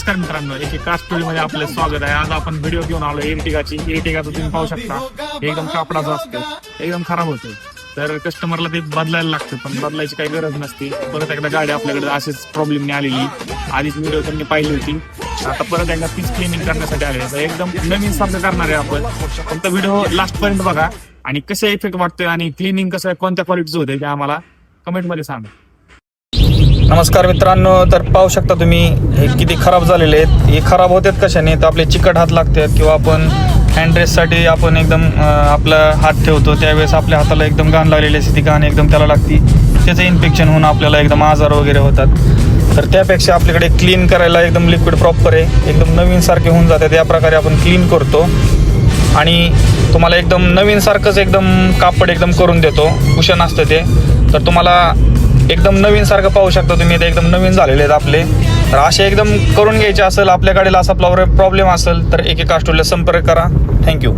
नमस्कार मित्रांनो, एक कार स्टोरीमध्ये आपलं स्वागत आहे. आज आपण व्हिडिओ घेऊन आलो एर्टिगाची. एर्टिगाचं तुम्ही पाहू शकता, एकदम कापडाचं असतं, एकदम खराब होतं. तर कस्टमरला ते बदलायला लागतं, पण बदलायची काही गरज नसते. परत एकदा गाडी आपल्याकडे अशीच प्रॉब्लेमने आलेली. आधीच व्हिडिओ त्यांनी पाहिली होती, आता परत एकदा तीच क्लिनिंग करण्यासाठी आले. एकदम नवीन सारखं करणार आहे आपण. फक्त व्हिडिओ लास्ट पर्यंत बघा आणि कसं इफेक्ट वाटतोय आणि क्लिनिंग कसं कोणत्या क्वालिटीचं होतंय ते आम्हाला कमेंटमध्ये सांगा. नमस्कार मित्रांनो, तर पाहू शकता तुम्ही हे किती खराब झालेले आहेत. हे खराब होतात कशाने, तर आपले चिकट हात लागतात किंवा आपण हँडरेससाठी आपण एकदम आपला हात ठेवतो त्यावेळेस आपल्या हाताला एकदम घाण लागलेली असते. ती घाण एकदम त्याला लागती, त्याचं इन्फेक्शन होऊन आपल्याला एकदम आजार वगैरे होतात. तर त्यापेक्षा आपल्याकडे क्लीन करायला एकदम लिक्विड प्रॉपर आहे, एकदम नवीनसारखे होऊन जातात. या प्रकारे आपण क्लीन करतो आणि तुम्हाला एकदम नवीनसारखंच एकदम कापड एकदम करून देतो. कुशन असतं ते, तर तुम्हाला एकदम नवीन सारखं पाहू शकता तुम्ही. ते एकदम नवीन झालेले आहेत आपले. तर असे एकदम करून घ्यायचे असेल, आपल्या गाडीला असा प्रॉब्लेम असेल तर एक कार स्टोरीला संपर्क करा. थँक्यू.